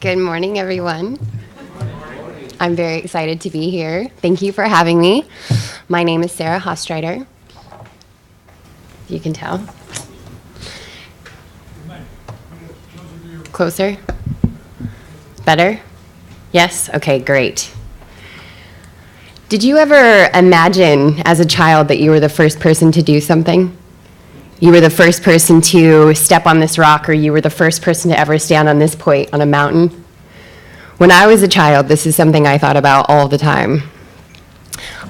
Good morning, everyone. I'm very excited to be here. Thank you for having me. My name is Sara Hastreiter. You can tell. Closer? Better? Yes? Okay, great. Did you ever imagine as a child that you were the first person to do something? You were the first person to step on this rock, or you were the first person to ever stand on this point on a mountain? When I was a child, this is something I thought about all the time.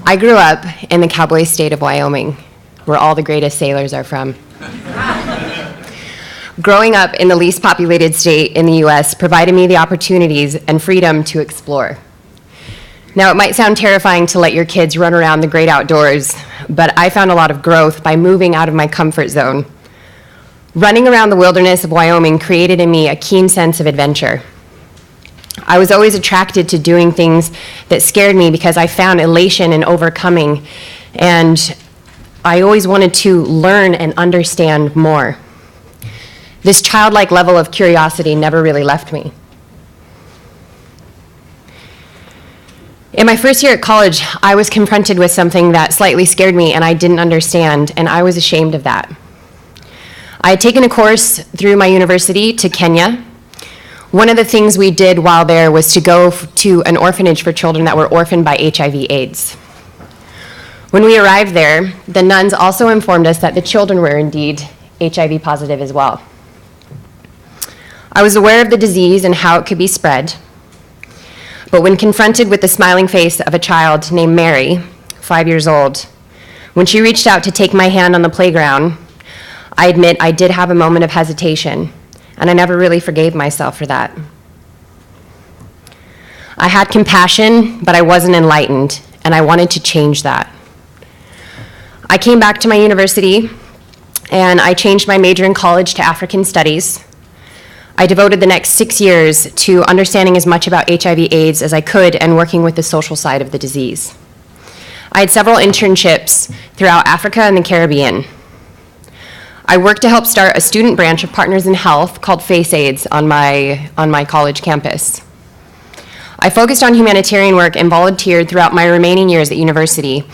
I grew up in the cowboy state of Wyoming, where all the greatest sailors are from. Growing up in the least populated state in the US provided me the opportunities and freedom to explore. Now, it might sound terrifying to let your kids run around the great outdoors, but I found a lot of growth by moving out of my comfort zone. Running around the wilderness of Wyoming created in me a keen sense of adventure. I was always attracted to doing things that scared me because I found elation in overcoming, and I always wanted to learn and understand more. This childlike level of curiosity never really left me. In my first year at college, I was confronted with something that slightly scared me and I didn't understand, and I was ashamed of that. I had taken a course through my university to Kenya. One of the things we did while there was to go to an orphanage for children that were orphaned by HIV/AIDS. When we arrived there, the nuns also informed us that the children were indeed HIV positive as well. I was aware of the disease and how it could be spread. But when confronted with the smiling face of a child named Mary, 5 years old, when she reached out to take my hand on the playground, I admit I did have a moment of hesitation, and I never really forgave myself for that. I had compassion, but I wasn't enlightened, and I wanted to change that. I came back to my university, and I changed my major in college to African Studies. I devoted the next 6 years to understanding as much about HIV/AIDS as I could and working with the social side of the disease. I had several internships throughout Africa and the Caribbean. I worked to help start a student branch of Partners in Health called Face AIDS on my college campus. I focused on humanitarian work and volunteered throughout my remaining years at university.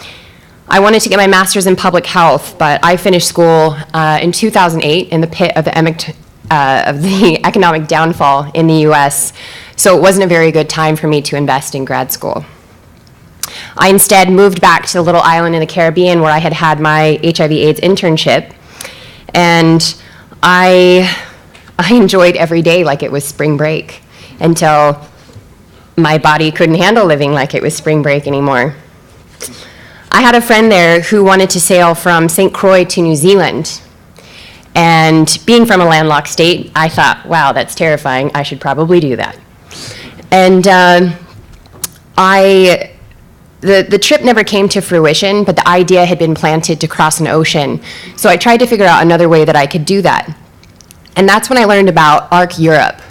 I wanted to get my master's in public health, but I finished school in 2008 in the pit of the economic downfall in the US, so it wasn't a very good time for me to invest in grad school. I instead moved back to the little island in the Caribbean where I had had my HIV/AIDS internship, and I enjoyed every day like it was spring break until my body couldn't handle living like it was spring break anymore. I had a friend there who wanted to sail from St. Croix to New Zealand. And being from a landlocked state, I thought, wow, that's terrifying. I should probably do that. And the trip never came to fruition, but the idea had been planted to cross an ocean. So I tried to figure out another way that I could do that. And that's when I learned about ARC Europe.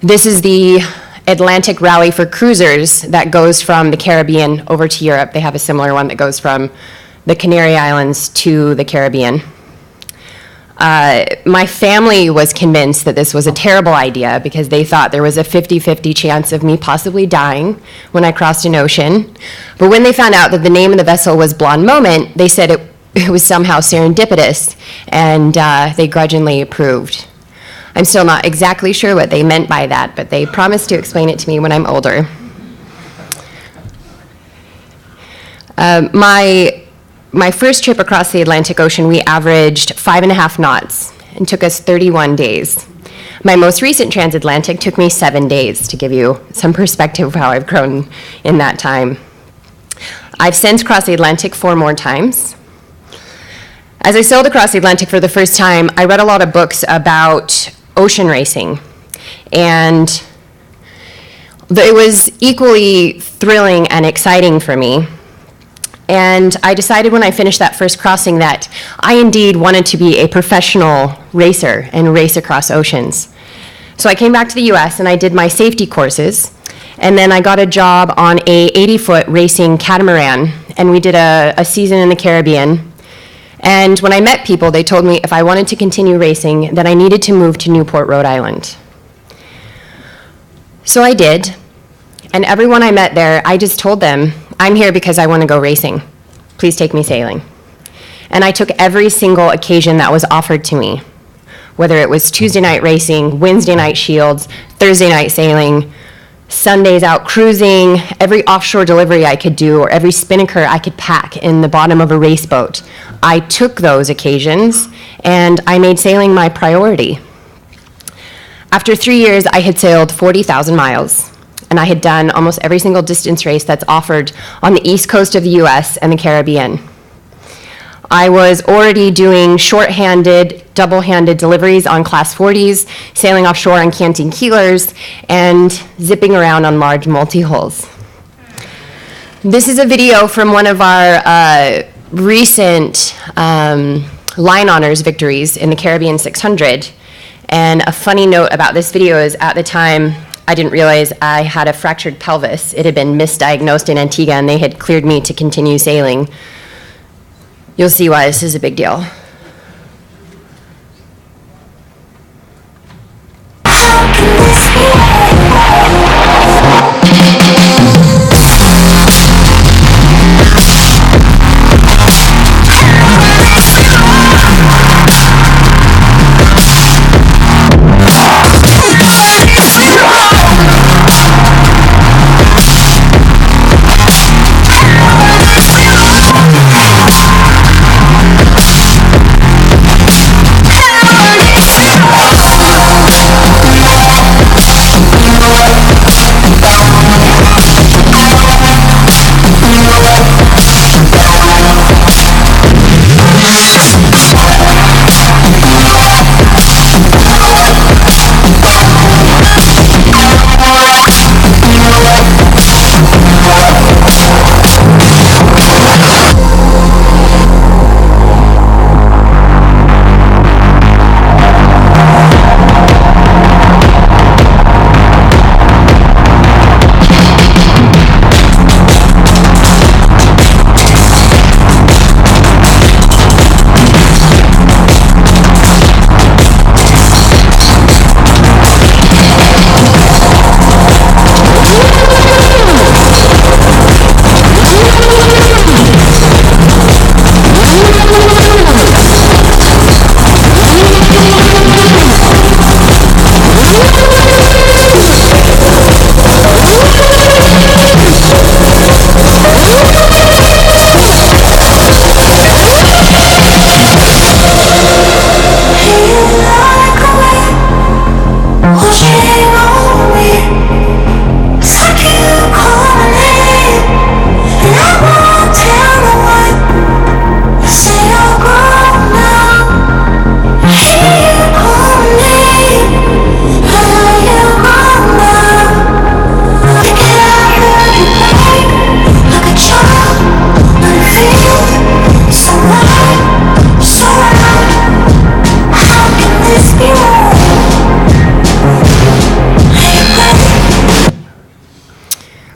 This is the Atlantic rally for cruisers that goes from the Caribbean over to Europe. They have a similar one that goes from the Canary Islands to the Caribbean. My family was convinced that this was a terrible idea because they thought there was a 50-50 chance of me possibly dying when I crossed an ocean. But when they found out that the name of the vessel was Blonde Moment, they said it was somehow serendipitous, and they grudgingly approved. I'm still not exactly sure what they meant by that, but they promised to explain it to me when I'm older. My first trip across the Atlantic Ocean, we averaged 5.5 knots and took us 31 days. My most recent transatlantic took me 7 days, to give you some perspective of how I've grown in that time. I've since crossed the Atlantic 4 more times. As I sailed across the Atlantic for the first time, I read a lot of books about ocean racing, and it was equally thrilling and exciting for me. And I decided when I finished that first crossing that I indeed wanted to be a professional racer and race across oceans. So I came back to the US and I did my safety courses, and then I got a job on a 80-foot racing catamaran, and we did a season in the Caribbean. And when I met people, they told me if I wanted to continue racing, that I needed to move to Newport, Rhode Island. So I did, and everyone I met there, I just told them, I'm here because I want to go racing. Please take me sailing. And I took every single occasion that was offered to me, whether it was Tuesday night racing, Wednesday night shields, Thursday night sailing, Sundays out cruising, every offshore delivery I could do, or every spinnaker I could pack in the bottom of a race boat. I took those occasions, and I made sailing my priority. After 3 years, I had sailed 40,000 miles, and I had done almost every single distance race that's offered on the east coast of the US and the Caribbean. I was already doing short-handed, double-handed deliveries on Class 40s, sailing offshore on canting keelers, and zipping around on large multi-hulls. This is a video from one of our recent line honors victories in the Caribbean 600. And a funny note about this video is at the time, I didn't realize I had a fractured pelvis. It had been misdiagnosed in Antigua, and they had cleared me to continue sailing. You'll see why this is a big deal.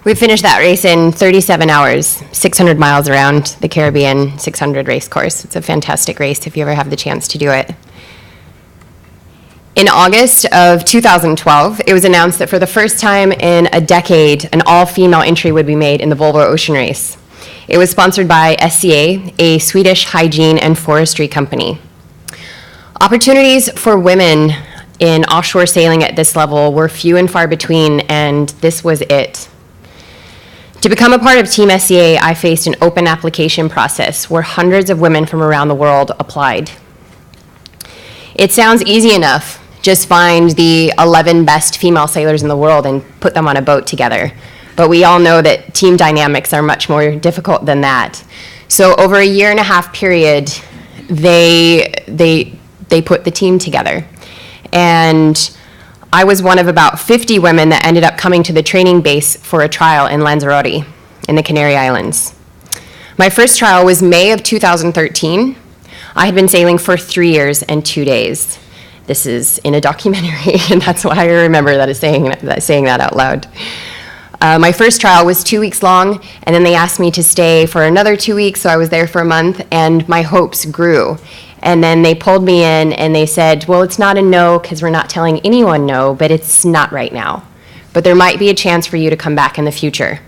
We finished that race in 37 hours, 600 miles around the Caribbean 600 race course. It's a fantastic race if you ever have the chance to do it. In August of 2012, it was announced that for the first time in a decade, an all-female entry would be made in the Volvo Ocean Race. It was sponsored by SCA, a Swedish hygiene and forestry company. Opportunities for women in offshore sailing at this level were few and far between, and this was it. To become a part of Team SCA, I faced an open application process where hundreds of women from around the world applied. It sounds easy enough. Just find the 11 best female sailors in the world and put them on a boat together. But we all know that team dynamics are much more difficult than that. So over a 1.5 year period, they put the team together. And I was one of about 50 women that ended up coming to the training base for a trial in Lanzarote in the Canary Islands. My first trial was May of 2013. I had been sailing for 3 years and 2 days. This is in a documentary, and that's why I remember that as saying that out loud. My first trial was 2 weeks long, and then they asked me to stay for another 2 weeks, so I was there for a month, and my hopes grew. And then they pulled me in and they said, well, it's not a no because we're not telling anyone no, but it's not right now. but there might be a chance for you to come back in the future.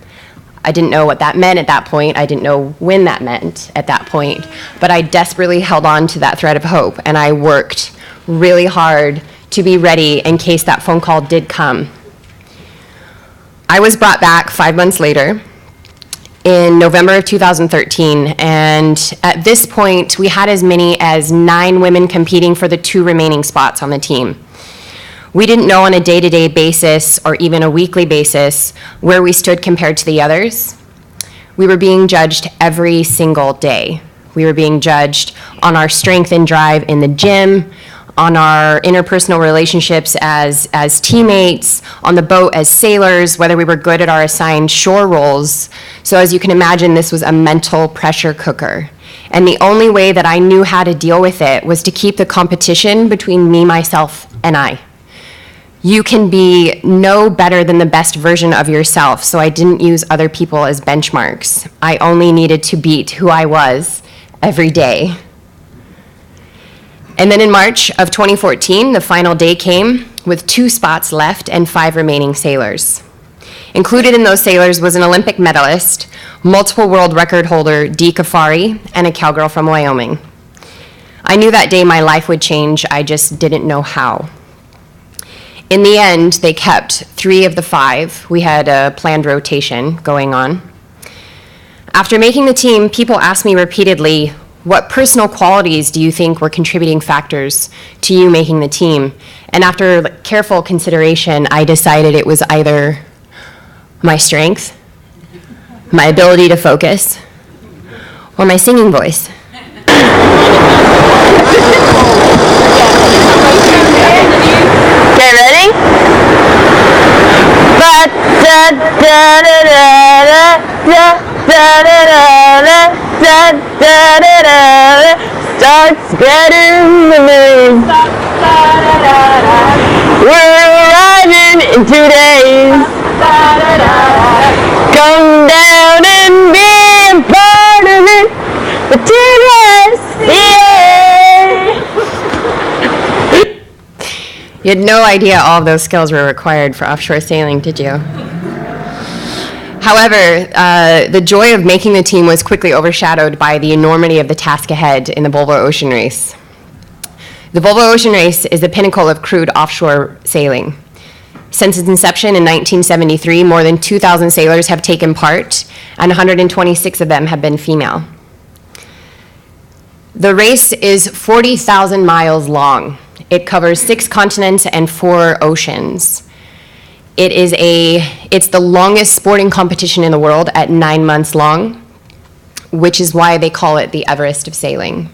I didn't know what that meant at that point. I didn't know when that meant at that point, but I desperately held on to that thread of hope, and I worked really hard to be ready in case that phone call did come. I was brought back 5 months later in November of 2013, and at this point, we had as many as 9 women competing for the 2 remaining spots on the team. We didn't know on a day-to-day basis or even a weekly basis where we stood compared to the others. We were being judged every single day. We were being judged on our strength and drive in the gym, on our interpersonal relationships as teammates, on the boat as sailors, whether we were good at our assigned shore roles. So as you can imagine, this was a mental pressure cooker. And the only way that I knew how to deal with it was to keep the competition between me, myself, and I. You can be no better than the best version of yourself, so I didn't use other people as benchmarks. I only needed to beat who I was every day. And then in March of 2014, the final day came with 2 spots left and 5 remaining sailors. Included in those sailors was an Olympic medalist, multiple world record holder Dee Kafari, and a cowgirl from Wyoming. I knew that day my life would change, I just didn't know how. In the end, they kept 3 of the 5. We had a planned rotation going on. After making the team, people asked me repeatedly, what personal qualities do you think were contributing factors to you making the team? And after careful consideration, I decided it was either my strength, my ability to focus, or my singing voice. Okay, ready? Starts getting the moon. We're arriving in 2 days. Come down and be a part of it. The Team SCA. You had no idea all of those skills were required for offshore sailing, did you? However, the joy of making the team was quickly overshadowed by the enormity of the task ahead in the Volvo Ocean Race. The Volvo Ocean Race is the pinnacle of crewed offshore sailing. Since its inception in 1973, more than 2,000 sailors have taken part, and 126 of them have been female. The race is 40,000 miles long. It covers 6 continents and 4 oceans. It's the longest sporting competition in the world at 9 months long, which is why they call it the Everest of sailing.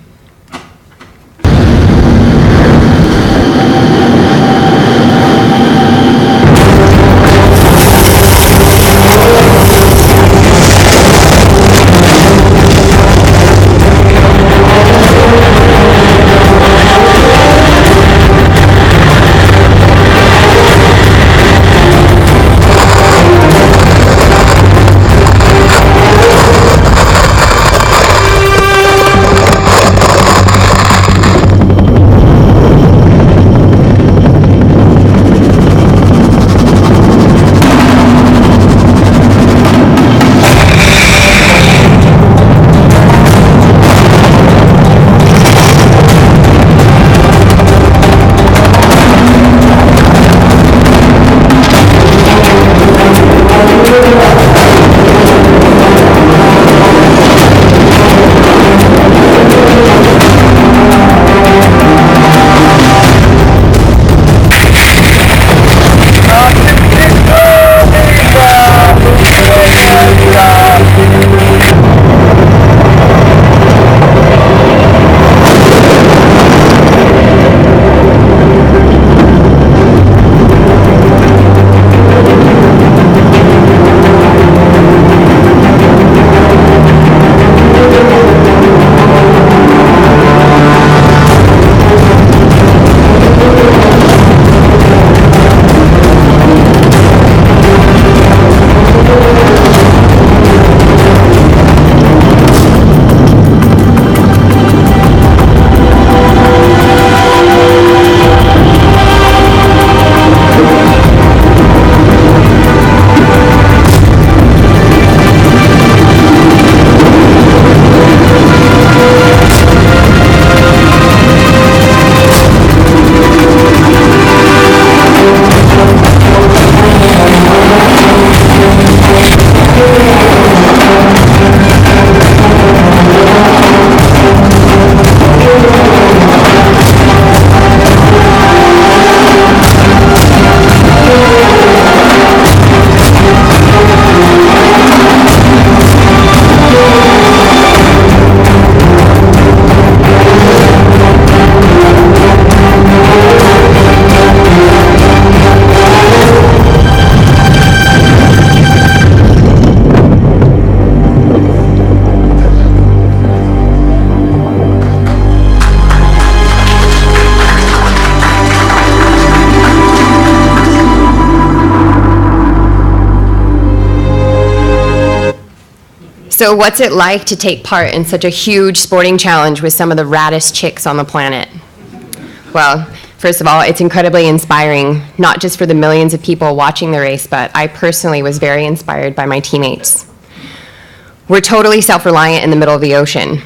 So what's it like to take part in such a huge sporting challenge with some of the raddest chicks on the planet? Well, first of all, it's incredibly inspiring, not just for the millions of people watching the race, but I personally was very inspired by my teammates. We're totally self-reliant in the middle of the ocean.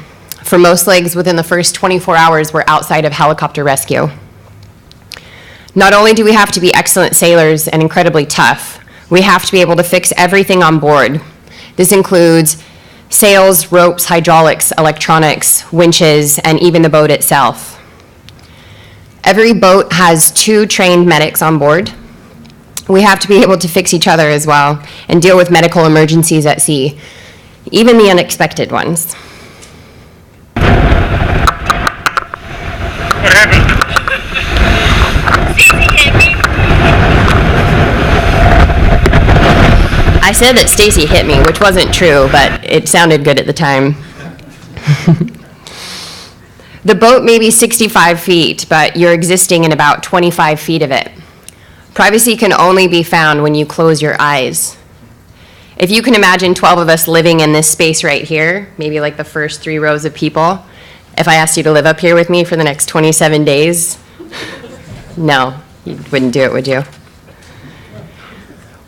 For most legs, within the first 24 hours, we're outside of helicopter rescue. Not only do we have to be excellent sailors and incredibly tough, we have to be able to fix everything on board. This includes sails, ropes, hydraulics, electronics, winches, and even the boat itself. Every boat has 2 trained medics on board. We have to be able to fix each other as well and deal with medical emergencies at sea, even the unexpected ones. What happened? I said that Stacy hit me, which wasn't true, but it sounded good at the time. The boat may be 65 feet, but you're existing in about 25 feet of it. Privacy can only be found when you close your eyes. If you can imagine 12 of us living in this space right here, maybe like the first 3 rows of people, if I asked you to live up here with me for the next 27 days, no, you wouldn't do it, would you?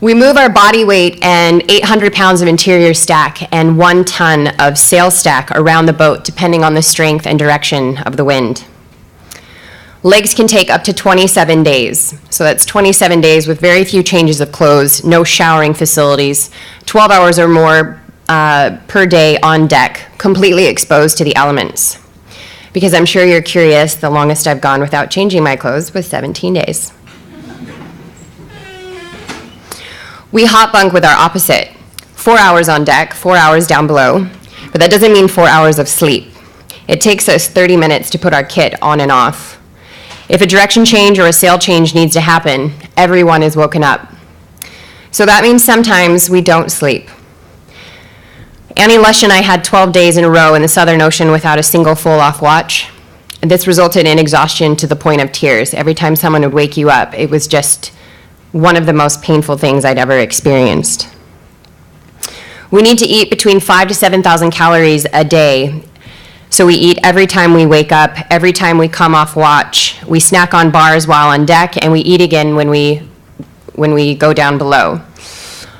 We move our body weight and 800 pounds of interior stack and 1 ton of sail stack around the boat, depending on the strength and direction of the wind. Legs can take up to 27 days. So that's 27 days with very few changes of clothes, no showering facilities, 12 hours or more per day on deck, completely exposed to the elements. Because I'm sure you're curious, the longest I've gone without changing my clothes was 17 days. We hot bunk with our opposite, 4 hours on deck, 4 hours down below, but that doesn't mean 4 hours of sleep. It takes us 30 minutes to put our kit on and off. If a direction change or a sail change needs to happen, everyone is woken up. So that means sometimes we don't sleep. Annie Lush and I had 12 days in a row in the Southern Ocean without a single full-off watch. This resulted in exhaustion to the point of tears. Every time someone would wake you up, it was just one of the most painful things I'd ever experienced. We need to eat between 5,000 to 7,000 calories a day. So we eat every time we wake up, every time we come off watch. We snack on bars while on deck, and we eat again when we go down below.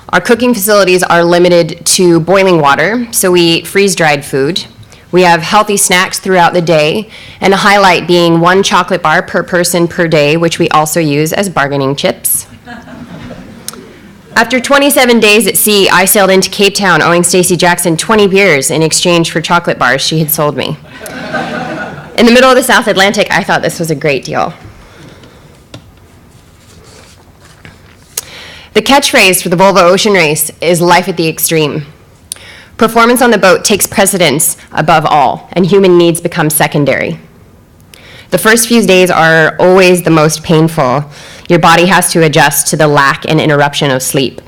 Our cooking facilities are limited to boiling water, so we eat freeze-dried food. We have healthy snacks throughout the day, and a highlight being 1 chocolate bar per person per day, which we also use as bargaining chips. After 27 days at sea, I sailed into Cape Town owing Stacey Jackson 20 beers in exchange for chocolate bars she had sold me. In the middle of the South Atlantic, I thought this was a great deal. The catchphrase for the Volvo Ocean Race is life at the extreme. Performance on the boat takes precedence above all, and human needs become secondary. The first few days are always the most painful. Your body has to adjust to the lack and interruption of sleep.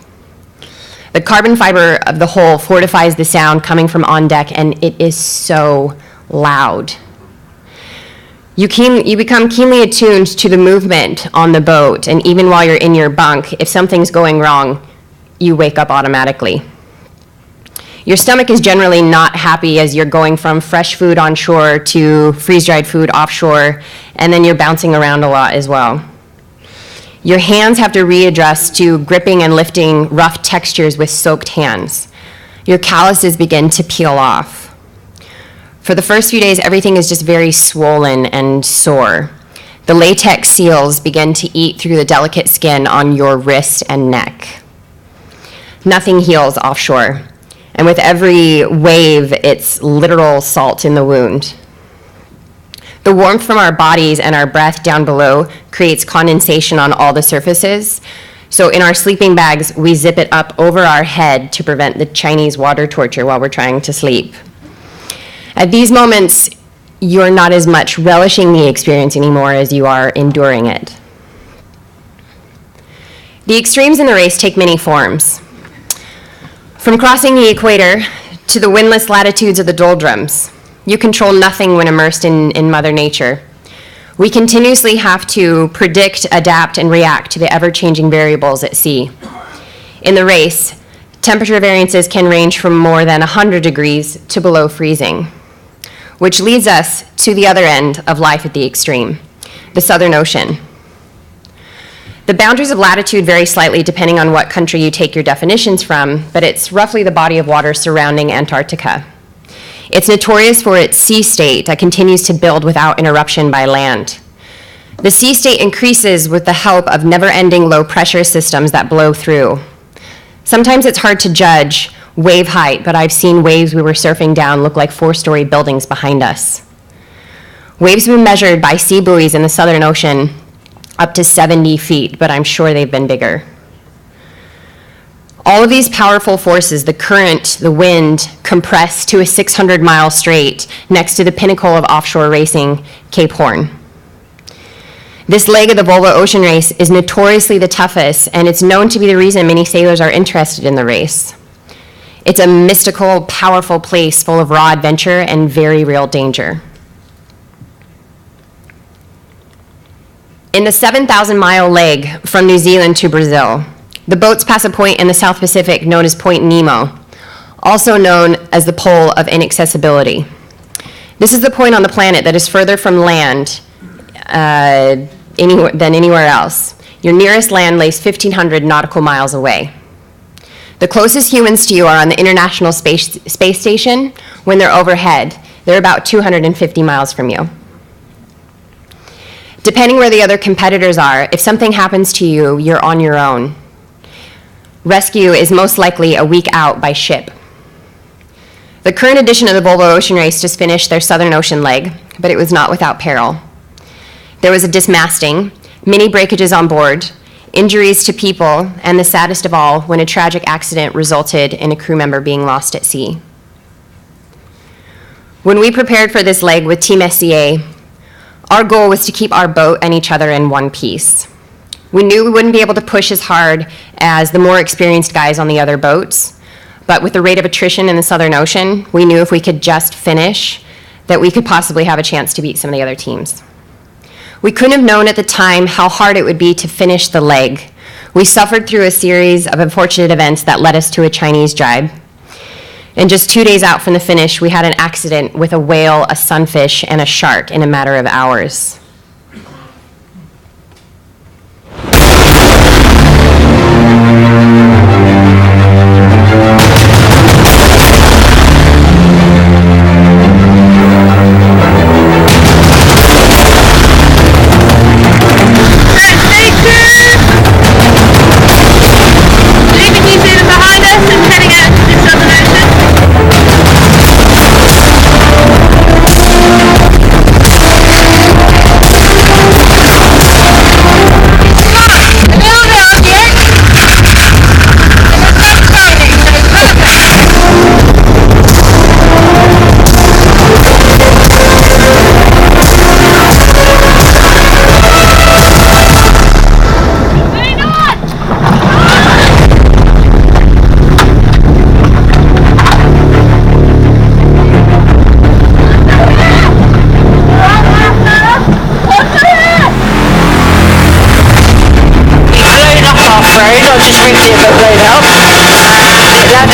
The carbon fiber of the hull fortifies the sound coming from on deck, and it is so loud. You become keenly attuned to the movement on the boat, and even while you're in your bunk, if something's going wrong, you wake up automatically. Your stomach is generally not happy as you're going from fresh food on shore to freeze-dried food offshore, and then you're bouncing around a lot as well. Your hands have to readjust to gripping and lifting rough textures with soaked hands. Your calluses begin to peel off. For the first few days, everything is just very swollen and sore. The latex seals begin to eat through the delicate skin on your wrist and neck. Nothing heals offshore. And with every wave, it's literal salt in the wound. The warmth from our bodies and our breath down below creates condensation on all the surfaces. So in our sleeping bags, we zip it up over our head to prevent the Chinese water torture while we're trying to sleep. At these moments, you're not as much relishing the experience anymore as you are enduring it. The extremes in the race take many forms. From crossing the equator to the windless latitudes of the doldrums, you control nothing when immersed in Mother Nature. We continuously have to predict, adapt, and react to the ever-changing variables at sea. In the race, temperature variances can range from more than 100 degrees to below freezing, which leads us to the other end of life at the extreme, the Southern Ocean. The boundaries of latitude vary slightly depending on what country you take your definitions from, but it's roughly the body of water surrounding Antarctica. It's notorious for its sea state that continues to build without interruption by land. The sea state increases with the help of never-ending low-pressure systems that blow through. Sometimes it's hard to judge wave height, but I've seen waves we were surfing down look like 4-story buildings behind us. Waves have been measured by sea buoys in the Southern Ocean up to 70 feet, but I'm sure they've been bigger. All of these powerful forces, the current, the wind, compress to a 600-mile strait next to the pinnacle of offshore racing, Cape Horn. This leg of the Volvo Ocean Race is notoriously the toughest, and it's known to be the reason many sailors are interested in the race. It's a mystical, powerful place full of raw adventure and very real danger. In the 7,000-mile leg from New Zealand to Brazil, the boats pass a point in the South Pacific known as Point Nemo, also known as the Pole of Inaccessibility. This is the point on the planet that is further from land than anywhere else. Your nearest land lays 1,500 nautical miles away. The closest humans to you are on the International Space Station. When they're overhead, they're about 250 miles from you. Depending where the other competitors are, if something happens to you, you're on your own. Rescue is most likely a week out by ship. The current edition of the Volvo Ocean Race just finished their Southern Ocean leg, but it was not without peril. There was a dismasting, many breakages on board, injuries to people, and the saddest of all, when a tragic accident resulted in a crew member being lost at sea. When we prepared for this leg with Team SCA, our goal was to keep our boat and each other in one piece. We knew we wouldn't be able to push as hard as the more experienced guys on the other boats, but with the rate of attrition in the Southern Ocean, we knew if we could just finish, that we could possibly have a chance to beat some of the other teams. We couldn't have known at the time how hard it would be to finish the leg. We suffered through a series of unfortunate events that led us to a Chinese jibe. And just 2 days out from the finish, we had an accident with a whale, a sunfish, and a shark in a matter of hours.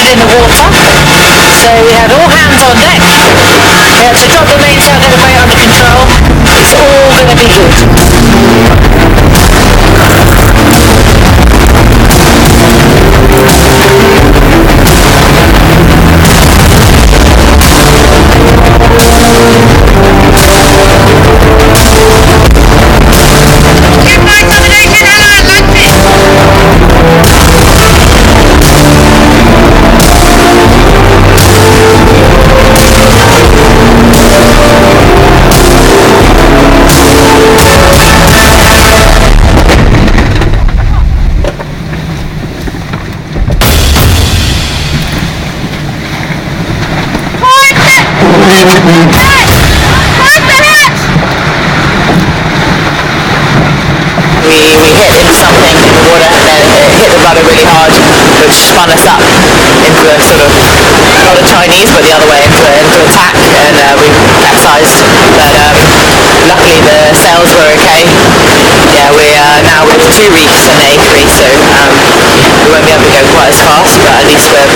In the water, so we had all hands on deck. We had to drop the mainsail, get the boat under control. It's all going to be good. We hit into something in the water and then it hit the rudder really hard, which spun us up into a sort of, not a Chinese, but the other way, into attack, and we capsized, but luckily the sails were okay. Yeah, we are now with 2 reefs and A3, so we won't be able to go quite as fast, but at least we're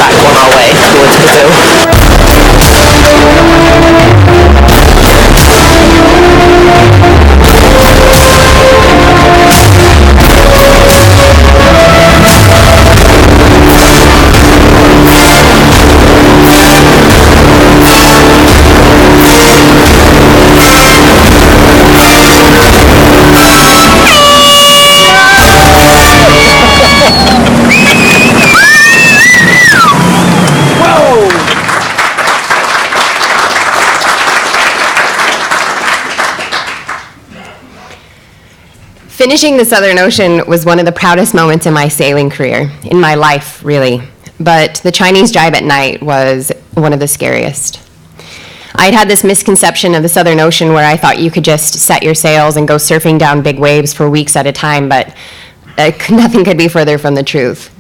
Finishing the Southern Ocean was one of the proudest moments in my sailing career, in my life, really. But the Chinese jibe at night was one of the scariest. I'd had this misconception of the Southern Ocean where I thought you could just set your sails and go surfing down big waves for weeks at a time, but nothing could be further from the truth.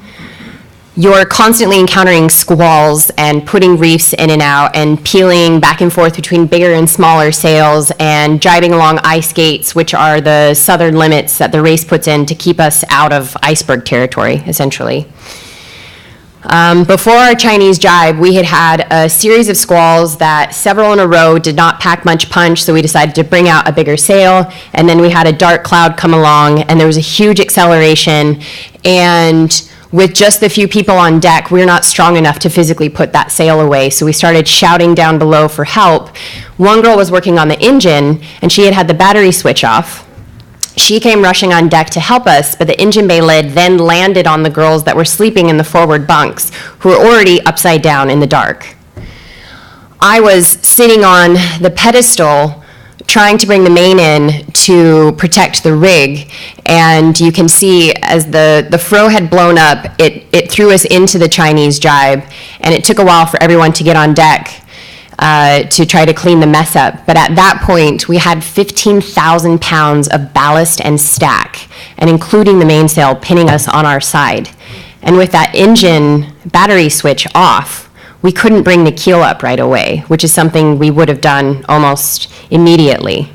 You're constantly encountering squalls and putting reefs in and out and peeling back and forth between bigger and smaller sails and driving along ice gates, which are the southern limits that the race puts in to keep us out of iceberg territory, essentially. Before our Chinese jibe, we had had a series of squalls that several in a row did not pack much punch, so we decided to bring out a bigger sail, and then we had a dark cloud come along, and there was a huge acceleration, and with just the few people on deck, we were not strong enough to physically put that sail away, so we started shouting down below for help. One girl was working on the engine, and she had had the battery switch off. She came rushing on deck to help us, but the engine bay lid then landed on the girls that were sleeping in the forward bunks, who were already upside down in the dark. I was sitting on the pedestal trying to bring the main in to protect the rig, and you can see as the fro had blown up, it threw us into the Chinese jibe, and it took a while for everyone to get on deck to try to clean the mess up. But at that point, we had 15,000 pounds of ballast and stack, and including the mainsail pinning us on our side. And with that engine battery switch off, we couldn't bring the keel up right away, which is something we would have done almost immediately.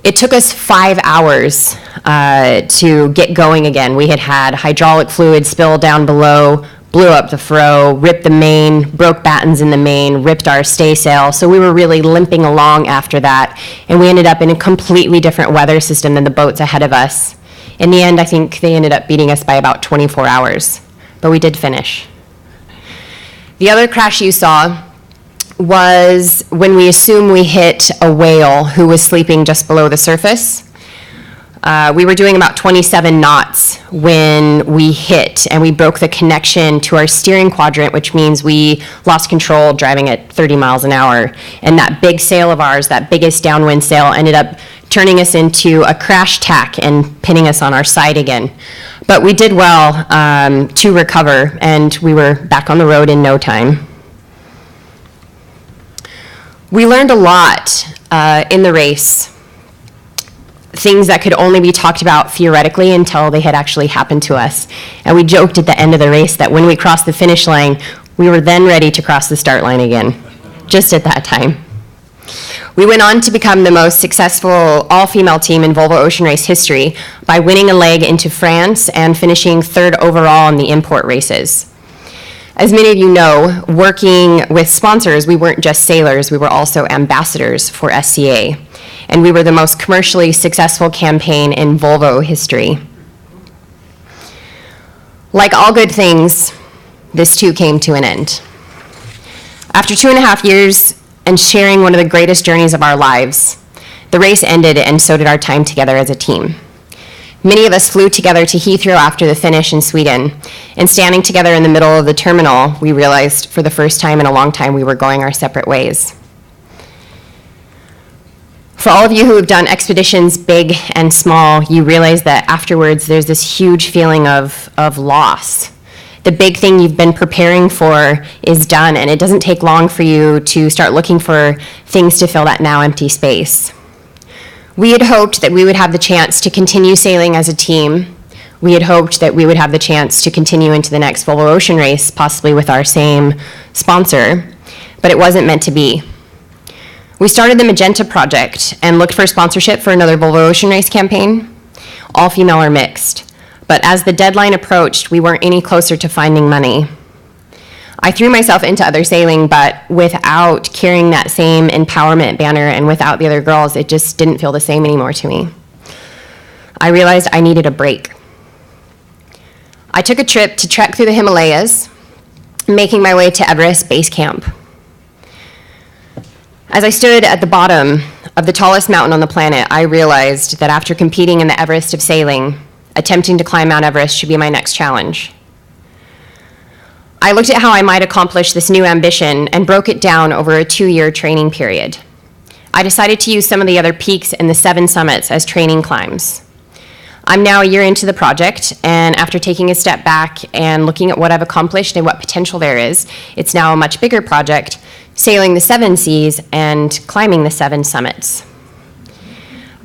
It took us 5 hours to get going again. We had had hydraulic fluid spill down below, blew up the fro, ripped the main, broke battens in the main, ripped our staysail. So we were really limping along after that, and we ended up in a completely different weather system than the boats ahead of us. In the end, I think they ended up beating us by about 24 hours, but we did finish. The other crash you saw was when we assume we hit a whale who was sleeping just below the surface. We were doing about 27 knots when we hit, and we broke the connection to our steering quadrant, which means we lost control driving at 30 miles an hour. And that big sail of ours, that biggest downwind sail, ended up turning us into a crash tack and pinning us on our side again. But we did well to recover, and we were back on the road in no time. We learned a lot in the race. Things that could only be talked about theoretically until they had actually happened to us. And we joked at the end of the race that when we crossed the finish line, we were then ready to cross the start line again, just at that time. We went on to become the most successful all-female team in Volvo Ocean Race history by winning a leg into France and finishing third overall in the import races. As many of you know, working with sponsors, we weren't just sailors, we were also ambassadors for SCA. And we were the most commercially successful campaign in Volvo history. Like all good things, this too came to an end. After 2.5 years and sharing one of the greatest journeys of our lives, the race ended, and so did our time together as a team. Many of us flew together to Heathrow after the finish in Sweden, and standing together in the middle of the terminal, we realized for the first time in a long time we were going our separate ways. For all of you who have done expeditions big and small, you realize that afterwards there's this huge feeling of loss. The big thing you've been preparing for is done, and it doesn't take long for you to start looking for things to fill that now empty space. We had hoped that we would have the chance to continue sailing as a team. We had hoped that we would have the chance to continue into the next Volvo Ocean Race, possibly with our same sponsor, but it wasn't meant to be. We started the Magenta project and looked for sponsorship for another Volvo Ocean Race campaign, all female or mixed. But as the deadline approached, we weren't any closer to finding money. I threw myself into other sailing, but without carrying that same empowerment banner and without the other girls, it just didn't feel the same anymore to me. I realized I needed a break. I took a trip to trek through the Himalayas, making my way to Everest base camp. As I stood at the bottom of the tallest mountain on the planet, I realized that after competing in the Everest of sailing, attempting to climb Mount Everest should be my next challenge. I looked at how I might accomplish this new ambition and broke it down over a 2-year training period. I decided to use some of the other peaks in the 7 summits as training climbs. I'm now a year into the project, and after taking a step back and looking at what I've accomplished and what potential there is, it's now a much bigger project, sailing the 7 seas and climbing the 7 summits.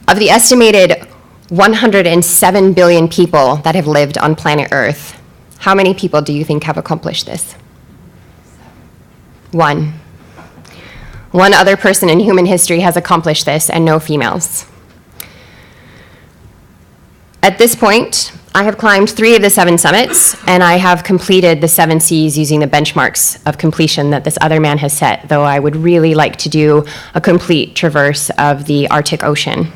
Of the estimated 107 billion people that have lived on planet Earth, how many people do you think have accomplished this? One. One other person in human history has accomplished this, and no females. At this point, I have climbed 3 of the 7 summits, and I have completed the 7 seas using the benchmarks of completion that this other man has set, though I would really like to do a complete traverse of the Arctic Ocean.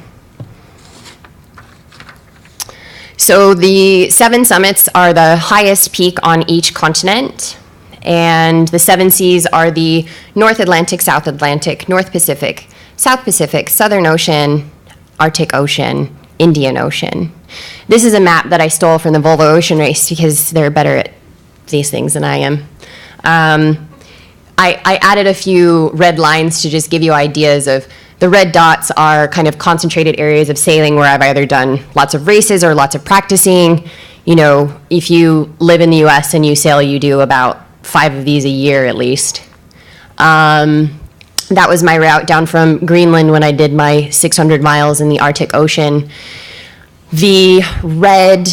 So the 7 summits are the highest peak on each continent, and the 7 seas are the North Atlantic, South Atlantic, North Pacific, South Pacific, Southern Ocean, Arctic Ocean, Indian Ocean. This is a map that I stole from the Volvo Ocean Race because they're better at these things than I am. I added a few red lines to just give you ideas of the red dots are kind of concentrated areas of sailing where I've either done lots of races or lots of practicing. You know, if you live in the US and you sail, you do about 5 of these a year at least. That was my route down from Greenland when I did my 600 miles in the Arctic Ocean. The red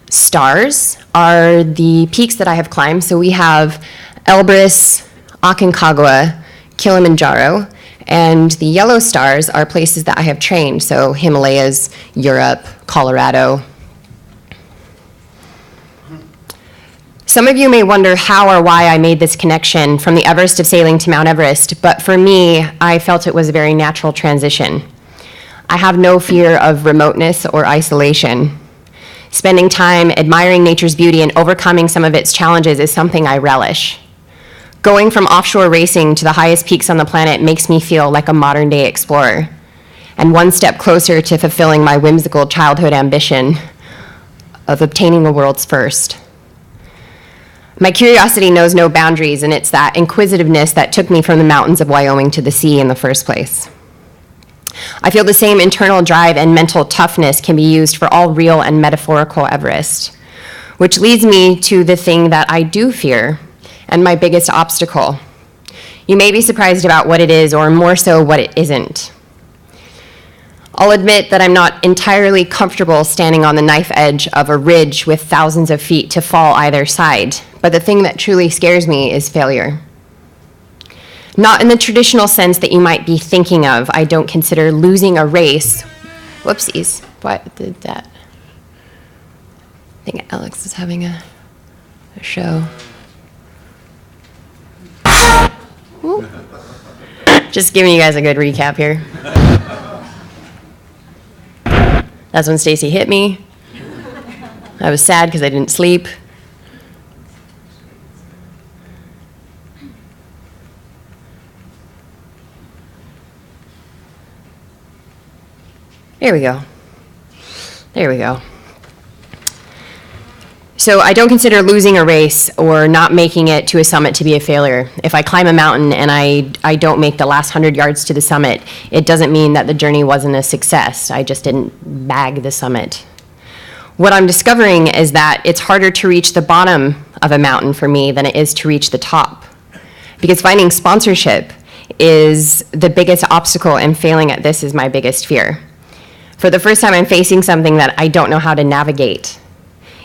stars are the peaks that I have climbed. So we have Elbrus, Aconcagua, Kilimanjaro, and the yellow stars are places that I have trained. So Himalayas, Europe, Colorado. Some of you may wonder how or why I made this connection from the Everest of sailing to Mount Everest, but for me, I felt it was a very natural transition. I have no fear of remoteness or isolation. Spending time admiring nature's beauty and overcoming some of its challenges is something I relish. Going from offshore racing to the highest peaks on the planet makes me feel like a modern-day explorer, and one step closer to fulfilling my whimsical childhood ambition of obtaining the world's first. My curiosity knows no boundaries, and it's that inquisitiveness that took me from the mountains of Wyoming to the sea in the first place. I feel the same internal drive and mental toughness can be used for all real and metaphorical Everest, which leads me to the thing that I do fear and my biggest obstacle. You may be surprised about what it is, or more so, what it isn't. I'll admit that I'm not entirely comfortable standing on the knife edge of a ridge with thousands of feet to fall either side, but the thing that truly scares me is failure. Not in the traditional sense that you might be thinking of. I don't consider losing a race. Whoopsies, what did that? I think Alex is having a show. Ooh. Just giving you guys a good recap here. That's when Stacy hit me. I was sad because I didn't sleep. There we go. There we go. So I don't consider losing a race or not making it to a summit to be a failure. If I climb a mountain and I don't make the last 100 yards to the summit, it doesn't mean that the journey wasn't a success. I just didn't bag the summit. What I'm discovering is that it's harder to reach the bottom of a mountain for me than it is to reach the top. Because finding sponsorship is the biggest obstacle, and failing at this is my biggest fear. For the first time, I'm facing something that I don't know how to navigate.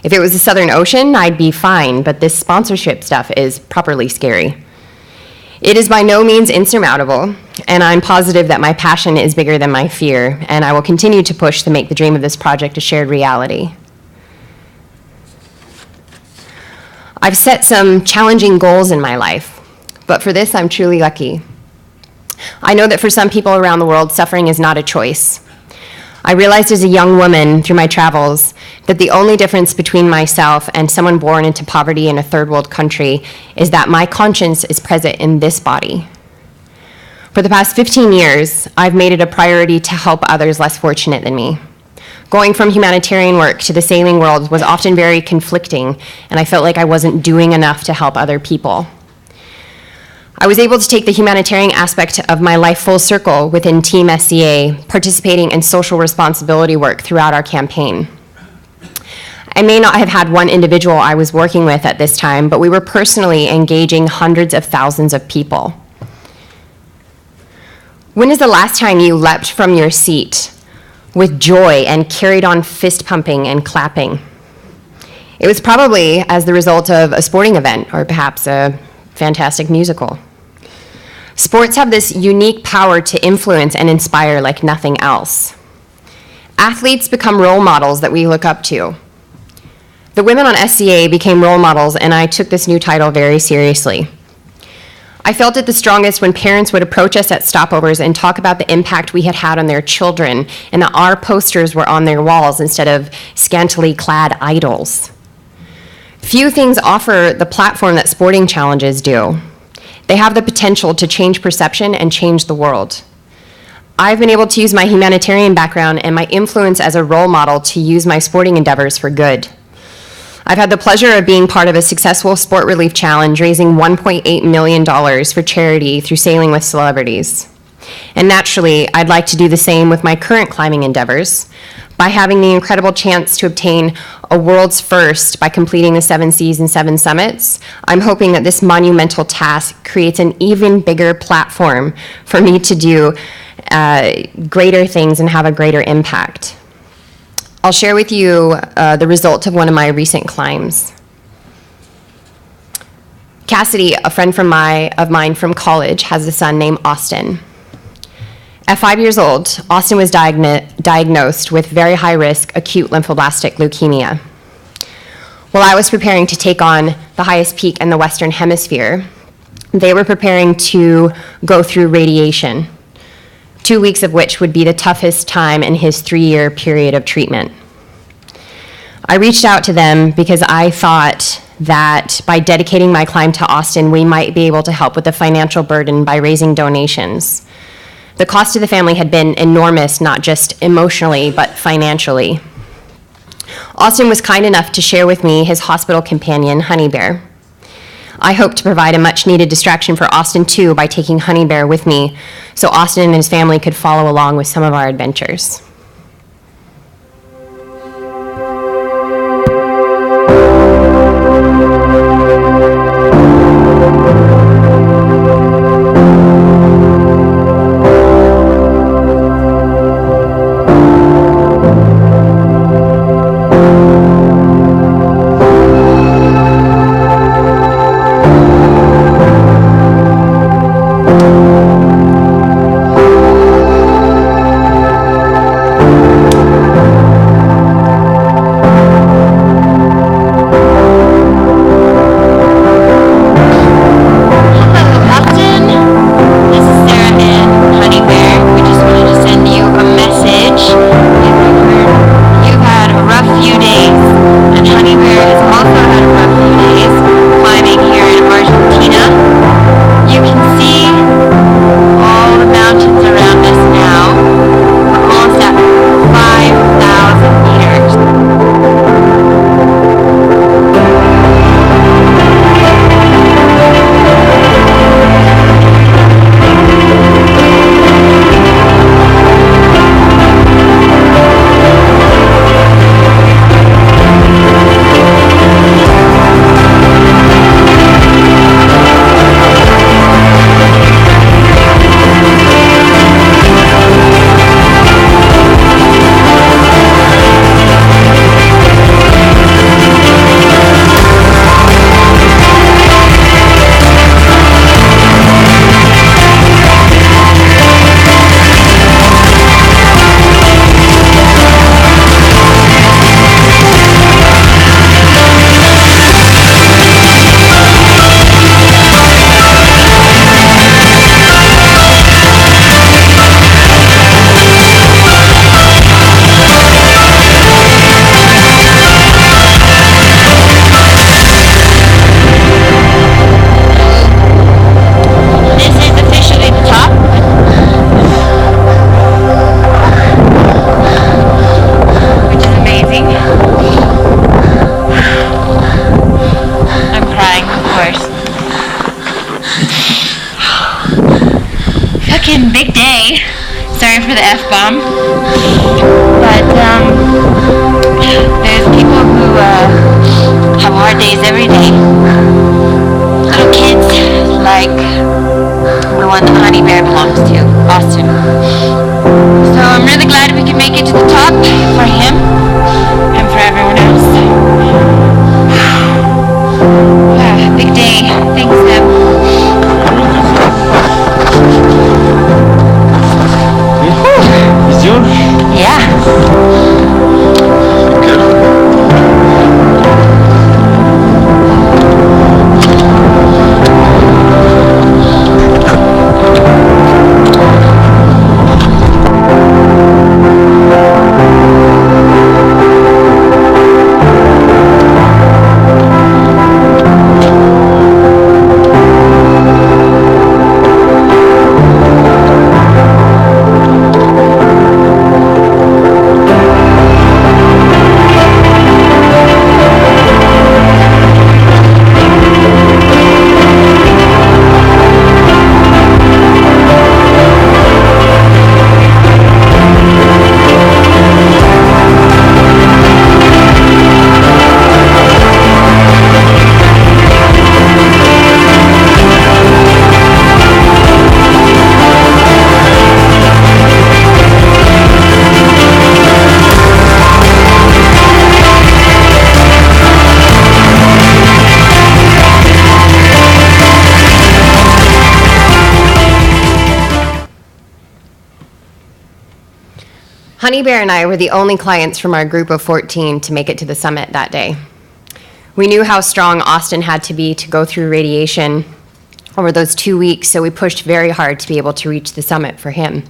If it was the Southern Ocean, I'd be fine, but this sponsorship stuff is properly scary. It is by no means insurmountable, and I'm positive that my passion is bigger than my fear, and I will continue to push to make the dream of this project a shared reality. I've set some challenging goals in my life, but for this, I'm truly lucky. I know that for some people around the world, suffering is not a choice. I realized as a young woman through my travels that the only difference between myself and someone born into poverty in a third world country is that my conscience is present in this body. For the past 15 years, I've made it a priority to help others less fortunate than me. Going from humanitarian work to the sailing world was often very conflicting, and I felt like I wasn't doing enough to help other people. I was able to take the humanitarian aspect of my life full circle within Team SCA, participating in social responsibility work throughout our campaign. I may not have had one individual I was working with at this time, but we were personally engaging hundreds of thousands of people. When is the last time you leapt from your seat with joy and carried on fist pumping and clapping? It was probably as the result of a sporting event or perhaps a fantastic musical. Sports have this unique power to influence and inspire like nothing else. Athletes become role models that we look up to. The women on SCA became role models, and I took this new title very seriously. I felt it the strongest when parents would approach us at stopovers and talk about the impact we had had on their children, and that our posters were on their walls instead of scantily clad idols. Few things offer the platform that sporting challenges do. They have the potential to change perception and change the world. I've been able to use my humanitarian background and my influence as a role model to use my sporting endeavors for good. I've had the pleasure of being part of a successful sport relief challenge, raising $1.8 million for charity through Sailing with Celebrities. And naturally, I'd like to do the same with my current climbing endeavors. By having the incredible chance to obtain a world's first by completing the 7 Seas and 7 Summits, I'm hoping that this monumental task creates an even bigger platform for me to do greater things and have a greater impact. I'll share with you the result of one of my recent climbs. Cassidy, a friend of mine from college, has a son named Austin. At 5 years old, Austin was diagnosed with very high-risk acute lymphoblastic leukemia. While I was preparing to take on the highest peak in the Western Hemisphere, they were preparing to go through radiation, 2 weeks of which would be the toughest time in his 3-year period of treatment. I reached out to them because I thought that by dedicating my climb to Austin, we might be able to help with the financial burden by raising donations. The cost to the family had been enormous, not just emotionally, but financially. Austin was kind enough to share with me his hospital companion, Honey Bear. I hope to provide a much-needed distraction for Austin, too, by taking Honey Bear with me so Austin and his family could follow along with some of our adventures. Big day. Sorry for the F-bomb. But there's people who have hard days every day. Little kids like the one the honey bear belongs to, Austin. So I'm really glad we can make it to the top for him and for everyone else. Big day. Thanks, Deb. Is you? Yeah. Honey Bear and I were the only clients from our group of 14 to make it to the summit that day. We knew how strong Austin had to be to go through radiation over those 2 weeks, so we pushed very hard to be able to reach the summit for him.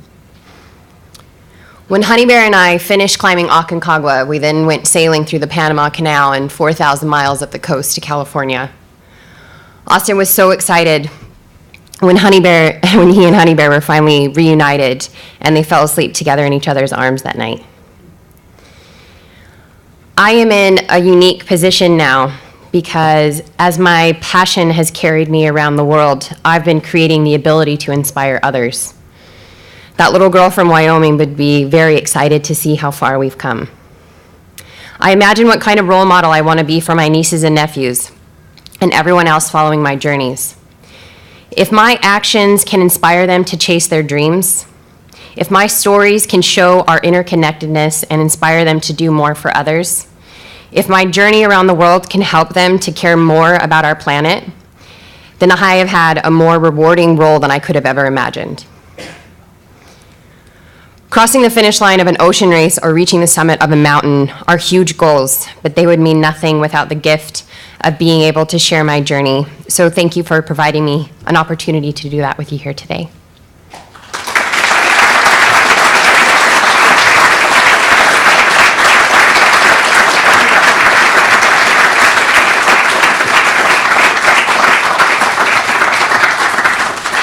When Honey Bear and I finished climbing Aconcagua, we then went sailing through the Panama Canal and 4,000 miles up the coast to California. Austin was so excited when he and Honey Bear were finally reunited and they fell asleep together in each other's arms that night. I am in a unique position now because as my passion has carried me around the world, I've been creating the ability to inspire others. That little girl from Wyoming would be very excited to see how far we've come. I imagine what kind of role model I want to be for my nieces and nephews and everyone else following my journeys. If my actions can inspire them to chase their dreams, if my stories can show our interconnectedness and inspire them to do more for others, if my journey around the world can help them to care more about our planet, then I have had a more rewarding role than I could have ever imagined. Crossing the finish line of an ocean race or reaching the summit of a mountain are huge goals, but they would mean nothing without the gift of being able to share my journey. So thank you for providing me an opportunity to do that with you here today.